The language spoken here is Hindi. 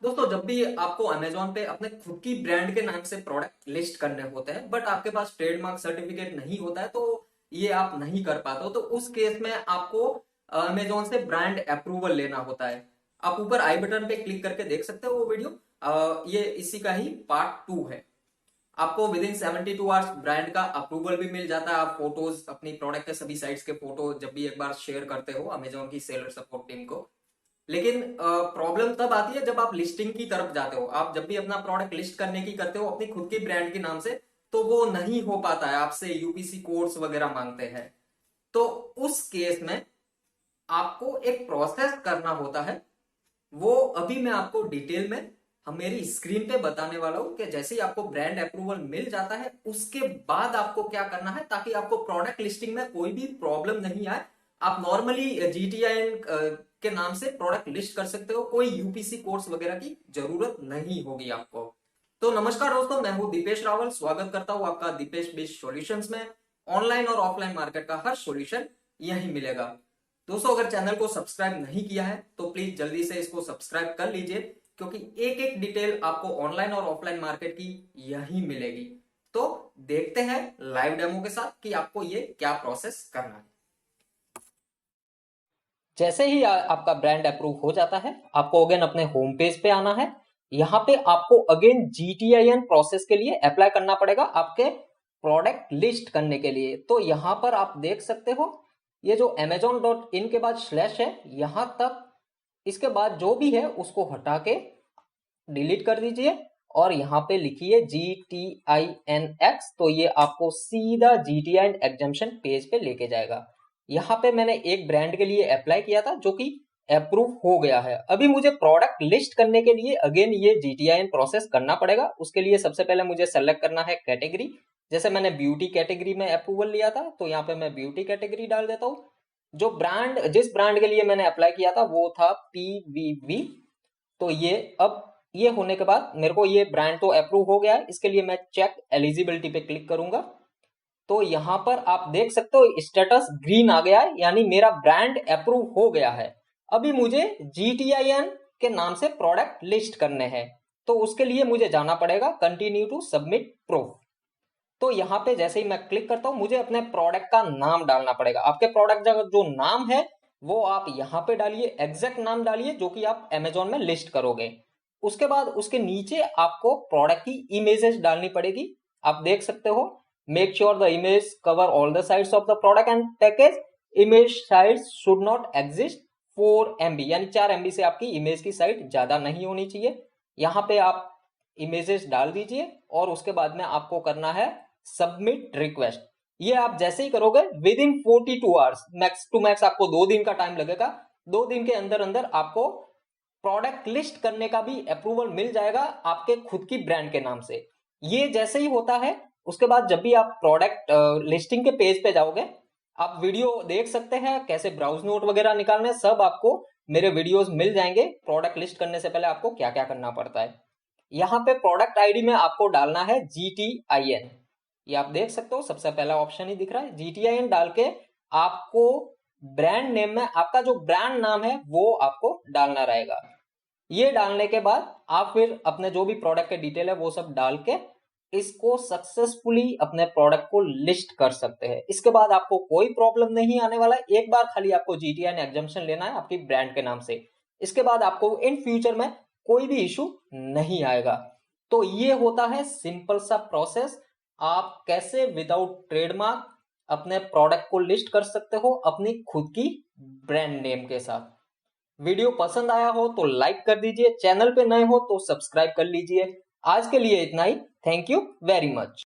दोस्तों, जब भी आपको अमेजोन पे अपने खुद की ब्रांड के नाम से प्रोडक्ट लिस्ट करने होते हैं बट आपके पास ट्रेडमार्क सर्टिफिकेट नहीं होता है तो ये आप नहीं कर पाते हो। तो उस केस में आपको अमेजोन से ब्रांड अप्रूवल लेना होता है। आप ऊपर आई बटन पे क्लिक करके देख सकते हो वो वीडियो। ये इसी का ही पार्ट 2 है। आपको विद इन 72 आवर्स ब्रांड का अप्रूवल भी मिल जाता है। आप फोटोज अपनी प्रोडक्ट के सभी साइट्स के फोटो जब भी एक बार शेयर करते हो अमेजोन की सेलर सपोर्ट टीम को। लेकिन प्रॉब्लम तब आती है जब आप लिस्टिंग की तरफ जाते हो। आप जब भी अपना प्रोडक्ट लिस्ट करने की करते हो अपनी खुद की ब्रांड के नाम से, तो वो नहीं हो पाता है, आपसे यूपीसी कोड्स वगैरह मांगते हैं। तो उस केस में आपको एक प्रोसेस करना होता है। वो अभी मैं आपको डिटेल में हम मेरी स्क्रीन पे बताने वाला हूं कि जैसे ही आपको ब्रांड अप्रूवल मिल जाता है उसके बाद आपको क्या करना है ताकि आपको प्रोडक्ट लिस्टिंग में कोई भी प्रॉब्लम नहीं आए। आप नॉर्मली जीटीआईएन के नाम से प्रोडक्ट लिस्ट कर सकते हो। कोई यूपीसी कोर्स वगैरह की जरूरत नहीं होगी आपको। तो नमस्कार दोस्तों, मैं हूं दीपेश रावल। स्वागत करता हूं आपका दीपेश बिज सॉल्यूशंस में। ऑनलाइन और ऑफलाइन मार्केट का हर सॉल्यूशन यहीं मिलेगा। दोस्तों, अगर चैनल को सब्सक्राइब नहीं किया है तो प्लीज जल्दी से इसको सब्सक्राइब कर लीजिए, क्योंकि एक एक डिटेल आपको ऑनलाइन और ऑफलाइन मार्केट की यही मिलेगी। तो देखते हैं लाइव डेमो के साथ कि आपको ये क्या प्रोसेस करना है। जैसे ही आपका ब्रांड अप्रूव हो जाता है आपको अगेन अपने होम पेज पे आना है। यहाँ पे आपको अगेन जीटीआईएन प्रोसेस के लिए अप्लाई करना पड़ेगा आपके प्रोडक्ट लिस्ट करने के लिए। तो यहाँ पर आप देख सकते हो ये जो amazon.in के बाद स्लैश है यहाँ तक, इसके बाद जो भी है उसको हटा के डिलीट कर दीजिए और यहाँ पे लिखिए GTINX। तो ये आपको सीधा GTIN एग्जाम्शन पेज पे लेके जाएगा। यहाँ पे मैंने एक ब्रांड के लिए अप्लाई किया था जो कि अप्रूव हो गया है। अभी मुझे प्रोडक्ट लिस्ट करने के लिए अगेन ये GTIN प्रोसेस करना पड़ेगा। उसके लिए सबसे पहले मुझे सेलेक्ट करना है कैटेगरी। जैसे मैंने ब्यूटी कैटेगरी में अप्रूवल लिया था तो यहाँ पे मैं ब्यूटी कैटेगरी डाल देता हूँ। जो ब्रांड जिस ब्रांड के लिए मैंने अप्लाई किया था वो था PVV। तो ये अब ये होने के बाद मेरे को ये ब्रांड तो अप्रूव हो गया है। इसके लिए मैं चेक एलिजिबिलिटी पे क्लिक करूंगा तो यहाँ पर आप देख सकते हो स्टेटस ग्रीन आ गया है, यानी मेरा ब्रांड अप्रूव हो गया है। अभी मुझे GTIN के नाम से प्रोडक्ट लिस्ट करने हैं। तो उसके लिए मुझे जाना पड़ेगा कंटिन्यू टू सबमिट प्रूफ। तो यहाँ पे जैसे ही मैं क्लिक करता हूँ मुझे अपने प्रोडक्ट का नाम डालना पड़ेगा। आपके प्रोडक्ट का जो नाम है वो आप यहाँ पे डालिए, एग्जैक्ट नाम डालिए जो कि आप अमेजोन में लिस्ट करोगे। उसके बाद उसके नीचे आपको प्रोडक्ट की इमेजेस डालनी पड़ेगी। आप देख सकते हो make sure the image cover all the sides of the product and package. Image size should not exist 4 MB, यानी 4 MB से आपकी इमेज की साइज ज्यादा नहीं होनी चाहिए। यहाँ पे आप इमेजेस डाल दीजिए और उसके बाद में आपको करना है सबमिट रिक्वेस्ट। ये आप जैसे ही करोगे within 42 hours, max to max आपको 2 दिन का टाइम लगेगा। 2 दिन के अंदर अंदर आपको प्रोडक्ट लिस्ट करने का भी अप्रूवल मिल जाएगा आपके खुद की ब्रांड के नाम से। ये जैसे ही होता है उसके बाद जब भी आप प्रोडक्ट लिस्टिंग के पेज पे जाओगे आप वीडियो देख सकते हैं कैसे ब्राउज नोट वगैरह निकालने, सब आपको मेरे वीडियोस मिल जाएंगे। प्रोडक्ट लिस्ट करने से पहले आपको क्या क्या करना पड़ता है। यहाँ पे प्रोडक्ट आईडी में आपको डालना है GTIN। ये आप देख सकते हो सबसे पहला ऑप्शन ही दिख रहा है। GTIN डाल के आपको ब्रांड नेम में आपका जो ब्रांड नाम है वो आपको डालना रहेगा। ये डालने के बाद आप फिर अपने जो भी प्रोडक्ट के डिटेल है वो सब डाल के इसको सक्सेसफुली अपने प्रोडक्ट को लिस्ट कर सकते हैं। इसके बाद आपको कोई प्रॉब्लम नहीं आने वाला है। एक बार खाली आपको GTIN एग्जाम्शन लेना है आपकी ब्रांड के नाम से। इसके बाद आपको इन फ्यूचर में कोई भी इशू नहीं आएगा। तो ये होता है सिंपल सा प्रोसेस। आप कैसे विदाउट ट्रेडमार्क अपने प्रोडक्ट को लिस्ट कर सकते हो अपनी खुद की ब्रांड नेम के साथ। वीडियो पसंद आया हो तो लाइक कर दीजिए, चैनल पे नए हो तो सब्सक्राइब कर लीजिए। आज के लिए इतना ही। Thank you very much.